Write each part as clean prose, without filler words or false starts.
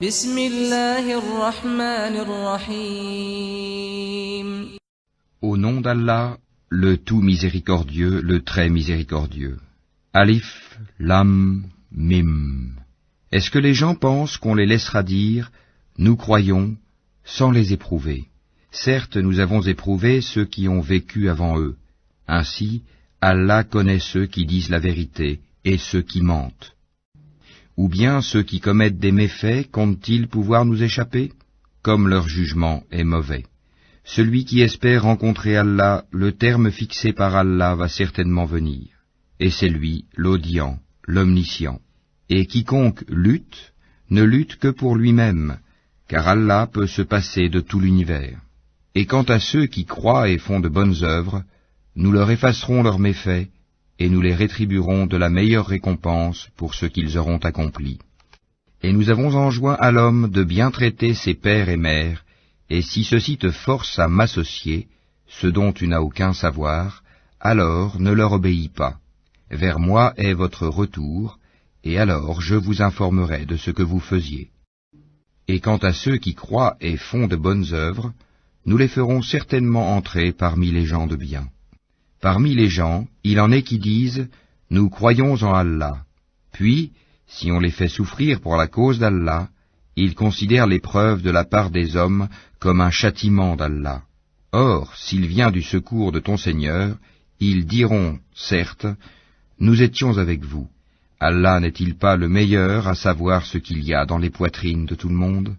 بسم الله الرحمن الرحيم. Au nom d'Allah, le tout miséricordieux, le très miséricordieux. Alif, Lam, Mim. Est-ce que les gens pensent qu'on les laissera dire « Nous croyons » sans les éprouver? Certes, nous avons éprouvé ceux qui ont vécu avant eux. Ainsi, Allah connaît ceux qui disent la vérité et ceux qui mentent. Ou bien ceux qui commettent des méfaits comptent-ils pouvoir nous échapper? Comme leur jugement est mauvais. Celui qui espère rencontrer Allah, le terme fixé par Allah va certainement venir. Et c'est lui, l'audient, l'omniscient. Et quiconque lutte, ne lutte que pour lui-même, car Allah peut se passer de tout l'univers. Et quant à ceux qui croient et font de bonnes œuvres, nous leur effacerons leurs méfaits, et nous les rétribuerons de la meilleure récompense pour ce qu'ils auront accompli. Et nous avons enjoint à l'homme de bien traiter ses pères et mères, et si ceux-ci te forcent à m'associer, ce dont tu n'as aucun savoir, alors ne leur obéis pas. Vers moi est votre retour, et alors je vous informerai de ce que vous faisiez. Et quant à ceux qui croient et font de bonnes œuvres, nous les ferons certainement entrer parmi les gens de bien. Parmi les gens, il en est qui disent « Nous croyons en Allah ». Puis, si on les fait souffrir pour la cause d'Allah, ils considèrent l'épreuve de la part des hommes comme un châtiment d'Allah. Or, s'il vient du secours de ton Seigneur, ils diront, certes, « Nous étions avec vous ». Allah n'est-il pas le meilleur à savoir ce qu'il y a dans les poitrines de tout le monde?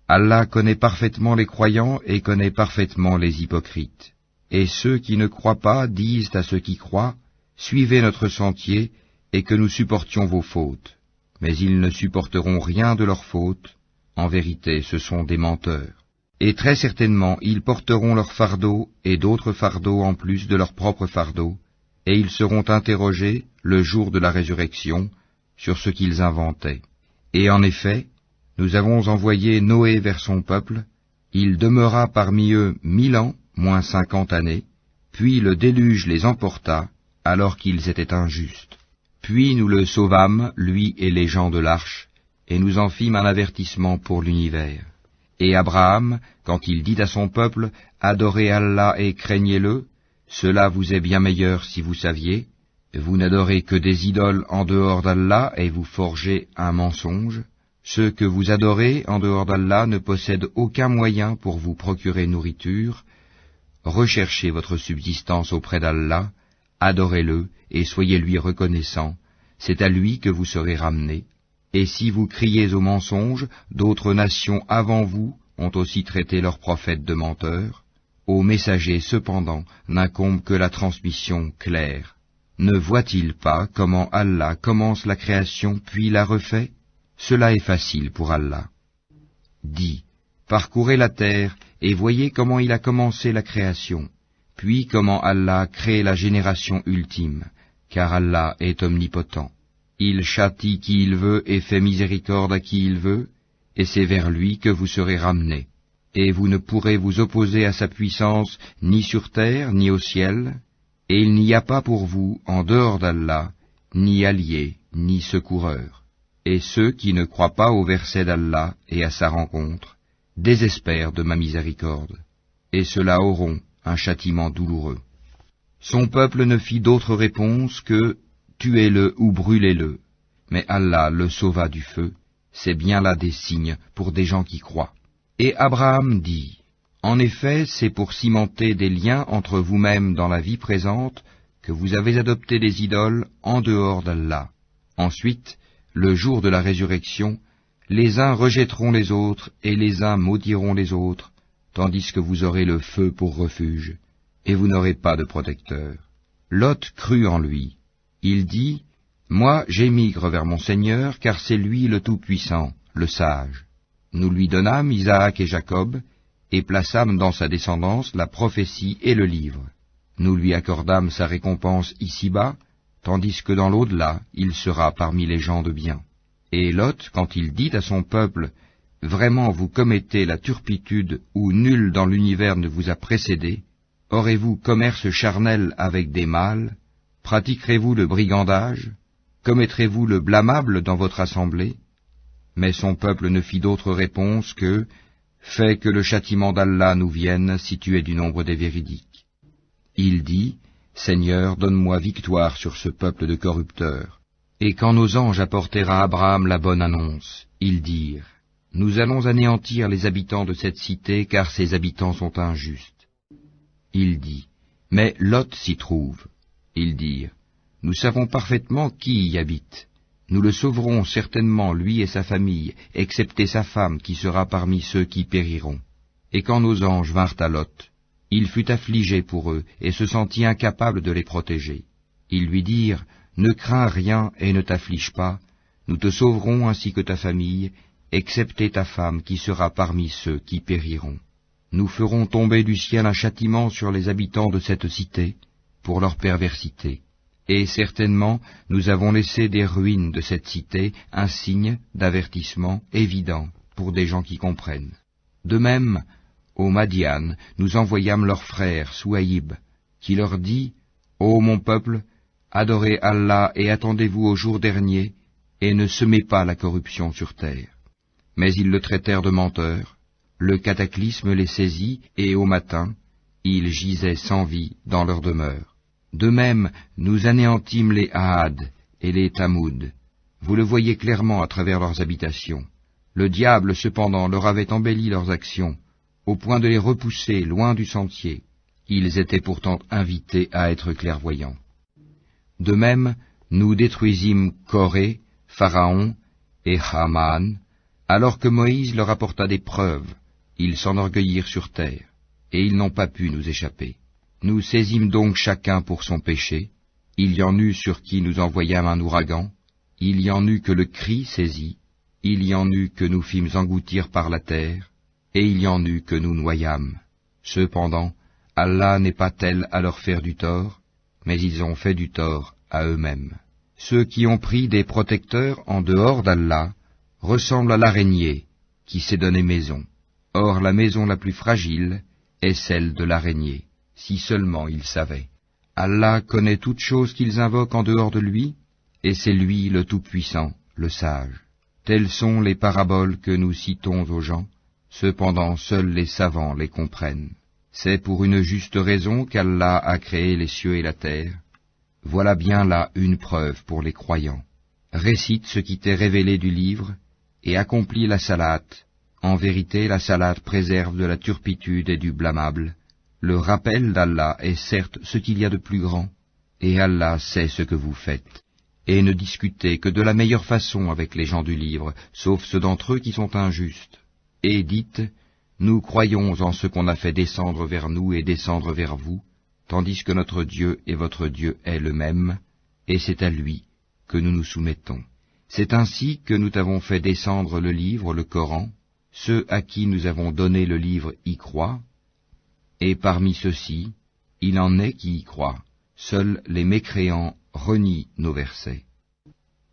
Allah connaît parfaitement les croyants et connaît parfaitement les hypocrites. Et ceux qui ne croient pas disent à ceux qui croient, « Suivez notre sentier, et que nous supportions vos fautes. » Mais ils ne supporteront rien de leurs fautes. En vérité, ce sont des menteurs. Et très certainement, ils porteront leur fardeau et d'autres fardeaux en plus de leur propre fardeau, et ils seront interrogés, le jour de la résurrection, sur ce qu'ils inventaient. Et en effet, nous avons envoyé Noé vers son peuple, il demeura parmi eux 1000 ans, moins 50 années, puis le déluge les emporta, alors qu'ils étaient injustes. Puis nous le sauvâmes, lui et les gens de l'arche, et nous en fîmes un avertissement pour l'univers. Et Abraham, quand il dit à son peuple, « Adorez Allah et craignez-le », cela vous est bien meilleur si vous saviez, vous n'adorez que des idoles en dehors d'Allah et vous forgez un mensonge. Ceux que vous adorez en dehors d'Allah ne possèdent aucun moyen pour vous procurer nourriture. Recherchez votre subsistance auprès d'Allah, adorez-le et soyez-lui reconnaissants, c'est à lui que vous serez ramenés. Et si vous criez au mensonge, d'autres nations avant vous ont aussi traité leurs prophètes de menteurs. Aux messagers, cependant, n'incombe que la transmission claire. Ne voit-il pas comment Allah commence la création puis la refait? Cela est facile pour Allah. Dis, parcourez la terre et voyez comment il a commencé la création, puis comment Allah crée la génération ultime, car Allah est omnipotent. Il châtie qui il veut et fait miséricorde à qui il veut, et c'est vers lui que vous serez ramenés. Et vous ne pourrez vous opposer à sa puissance ni sur terre ni au ciel, et il n'y a pas pour vous, en dehors d'Allah, ni allié, ni secoureur. Et ceux qui ne croient pas au verset d'Allah et à sa rencontre, désespèrent de ma miséricorde, et ceux-là auront un châtiment douloureux. Son peuple ne fit d'autre réponse que « Tuez-le ou brûlez-le », mais Allah le sauva du feu, c'est bien là des signes pour des gens qui croient. Et Abraham dit, « En effet, c'est pour cimenter des liens entre vous-mêmes dans la vie présente que vous avez adopté des idoles en dehors d'Allah. Ensuite, le jour de la résurrection, les uns rejetteront les autres et les uns maudiront les autres, tandis que vous aurez le feu pour refuge, et vous n'aurez pas de protecteur. » Lot crut en lui. Il dit, « Moi j'émigre vers mon Seigneur, car c'est lui le Tout-Puissant, le Sage. » Nous lui donnâmes Isaac et Jacob, et plaçâmes dans sa descendance la prophétie et le livre. Nous lui accordâmes sa récompense ici-bas, tandis que dans l'au-delà, il sera parmi les gens de bien. Et Lot, quand il dit à son peuple, « Vraiment vous commettez la turpitude où nul dans l'univers ne vous a précédé, aurez-vous commerce charnel avec des mâles? Pratiquerez-vous le brigandage? Commettrez-vous le blâmable dans votre assemblée? Mais son peuple ne fit d'autre réponse que « Fais que le châtiment d'Allah nous vienne si tu es du nombre des véridiques. » Il dit « Seigneur, donne-moi victoire sur ce peuple de corrupteurs. » Et quand nos anges apportèrent à Abraham la bonne annonce, ils dirent « Nous allons anéantir les habitants de cette cité, car ses habitants sont injustes. » Il dit « Mais Lot s'y trouve. » Ils dirent « Nous savons parfaitement qui y habite. Nous le sauverons certainement, lui et sa famille, excepté sa femme qui sera parmi ceux qui périront. » Et quand nos anges vinrent à Lot, il fut affligé pour eux et se sentit incapable de les protéger. Ils lui dirent « Ne crains rien et ne t'afflige pas, nous te sauverons ainsi que ta famille, excepté ta femme qui sera parmi ceux qui périront. Nous ferons tomber du ciel un châtiment sur les habitants de cette cité pour leur perversité. Et certainement, nous avons laissé des ruines de cette cité un signe d'avertissement évident pour des gens qui comprennent. De même, au Madian, nous envoyâmes leur frère Souaïb, qui leur dit « Ô mon peuple, adorez Allah et attendez-vous au jour dernier, et ne semez pas la corruption sur terre. » Mais ils le traitèrent de menteur, le cataclysme les saisit, et au matin, ils gisaient sans vie dans leur demeure. De même, nous anéantîmes les Ahad et les Tamoud. Vous le voyez clairement à travers leurs habitations. Le diable, cependant, leur avait embelli leurs actions, au point de les repousser loin du sentier. Ils étaient pourtant invités à être clairvoyants. De même, nous détruisîmes Corée, Pharaon et Haman, alors que Moïse leur apporta des preuves. Ils s'enorgueillirent sur terre, et ils n'ont pas pu nous échapper. Nous saisîmes donc chacun pour son péché. Il y en eut sur qui nous envoyâmes un ouragan, il y en eut que le cri saisit, il y en eut que nous fîmes engloutir par la terre, et il y en eut que nous noyâmes. Cependant, Allah n'est pas tel à leur faire du tort, mais ils ont fait du tort à eux-mêmes. Ceux qui ont pris des protecteurs en dehors d'Allah ressemblent à l'araignée qui s'est donné maison. Or la maison la plus fragile est celle de l'araignée. Si seulement ils savaient. Allah connaît toutes choses qu'ils invoquent en dehors de lui, et c'est lui le Tout-Puissant, le Sage. Telles sont les paraboles que nous citons aux gens, cependant seuls les savants les comprennent. C'est pour une juste raison qu'Allah a créé les cieux et la terre. Voilà bien là une preuve pour les croyants. Récite ce qui t'est révélé du livre, et accomplis la salate. En vérité, la salate préserve de la turpitude et du blâmable. Le rappel d'Allah est certes ce qu'il y a de plus grand, et Allah sait ce que vous faites. Et ne discutez que de la meilleure façon avec les gens du livre, sauf ceux d'entre eux qui sont injustes. Et dites, nous croyons en ce qu'on a fait descendre vers nous et descendre vers vous, tandis que notre Dieu et votre Dieu est le même, et c'est à lui que nous nous soumettons. C'est ainsi que nous t'avons fait descendre le livre, le Coran. Ceux à qui nous avons donné le livre y croient, et parmi ceux-ci, il en est qui y croient. Seuls les mécréants renient nos versets.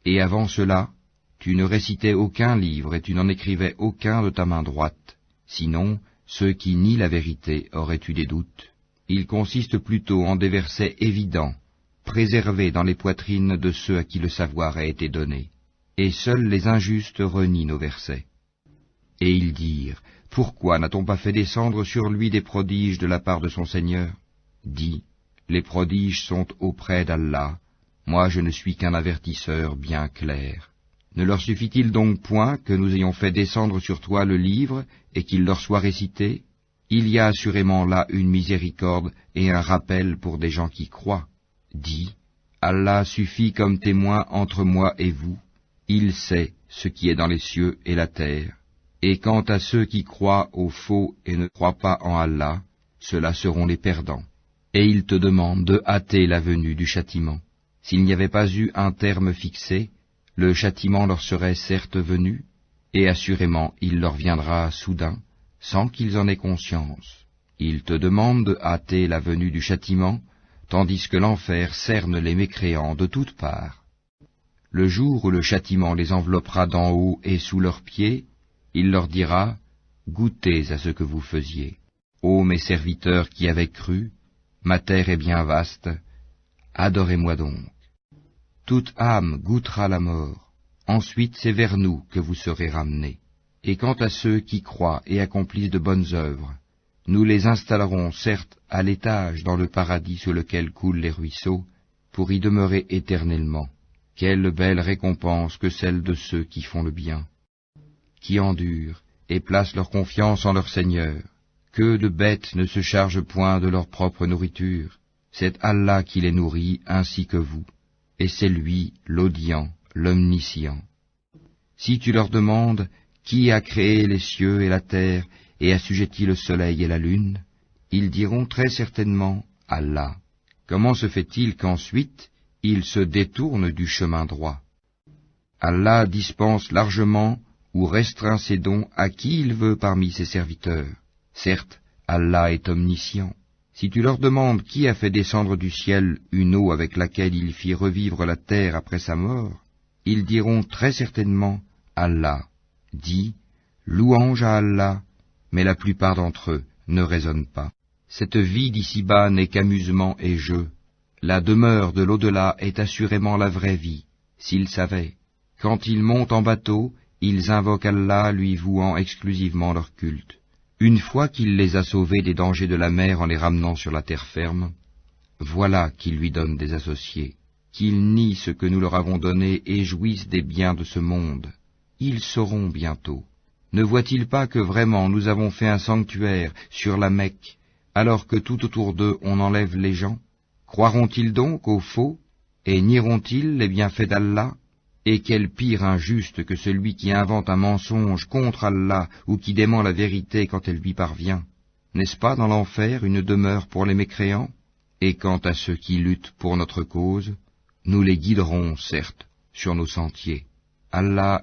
Et avant cela, tu ne récitais aucun livre et tu n'en écrivais aucun de ta main droite. Sinon, ceux qui nient la vérité auraient eu des doutes. Il consiste plutôt en des versets évidents, préservés dans les poitrines de ceux à qui le savoir a été donné. Et seuls les injustes renient nos versets. Et ils dirent, pourquoi n'a-t-on pas fait descendre sur lui des prodiges de la part de son Seigneur? Dis, les prodiges sont auprès d'Allah, moi je ne suis qu'un avertisseur bien clair. Ne leur suffit-il donc point que nous ayons fait descendre sur toi le livre et qu'il leur soit récité? Il y a assurément là une miséricorde et un rappel pour des gens qui croient. Dis, Allah suffit comme témoin entre moi et vous, il sait ce qui est dans les cieux et la terre. Et quant à ceux qui croient au faux et ne croient pas en Allah, ceux-là seront les perdants. Et ils te demandent de hâter la venue du châtiment. S'il n'y avait pas eu un terme fixé, le châtiment leur serait certes venu, et assurément il leur viendra soudain, sans qu'ils en aient conscience. Ils te demandent de hâter la venue du châtiment, tandis que l'enfer cerne les mécréants de toutes parts. Le jour où le châtiment les enveloppera d'en haut et sous leurs pieds, il leur dira, goûtez à ce que vous faisiez. Ô mes serviteurs qui avez cru, ma terre est bien vaste, adorez-moi donc. Toute âme goûtera la mort. ensuite c'est vers nous que vous serez ramenés. Et quant à ceux qui croient et accomplissent de bonnes œuvres, nous les installerons certes à l'étage dans le paradis sous lequel coulent les ruisseaux, pour y demeurer éternellement. Quelle belle récompense que celle de ceux qui font le bien, qui endurent et placent leur confiance en leur Seigneur. Que de bêtes ne se chargent point de leur propre nourriture, c'est Allah qui les nourrit ainsi que vous, et c'est lui l'audient, l'omniscient. Si tu leur demandes qui a créé les cieux et la terre et assujetti le soleil et la lune, ils diront très certainement Allah. Comment se fait-il qu'ensuite ils se détournent du chemin droit? Allah dispense largement ou restreint ses dons à qui il veut parmi ses serviteurs. Certes, Allah est omniscient. Si tu leur demandes qui a fait descendre du ciel une eau avec laquelle il fit revivre la terre après sa mort, ils diront très certainement Allah. Dis, louange à Allah, mais la plupart d'entre eux ne raisonnent pas. Cette vie d'ici-bas n'est qu'amusement et jeu. La demeure de l'au-delà est assurément la vraie vie, s'ils savaient. Quand ils montent en bateau, ils invoquent Allah, lui vouant exclusivement leur culte. Une fois qu'il les a sauvés des dangers de la mer en les ramenant sur la terre ferme, voilà qu'ils lui donnent des associés, qu'ils nient ce que nous leur avons donné et jouissent des biens de ce monde. Ils sauront bientôt. Ne voient-ils pas que vraiment nous avons fait un sanctuaire sur la Mecque, alors que tout autour d'eux on enlève les gens? Croiront-ils donc au faux, et nieront-ils les bienfaits d'Allah? Et quel pire injuste que celui qui invente un mensonge contre Allah ou qui dément la vérité quand elle lui parvient. N'est-ce pas dans l'enfer une demeure pour les mécréants? Et quant à ceux qui luttent pour notre cause, nous les guiderons certes sur nos sentiers. Allah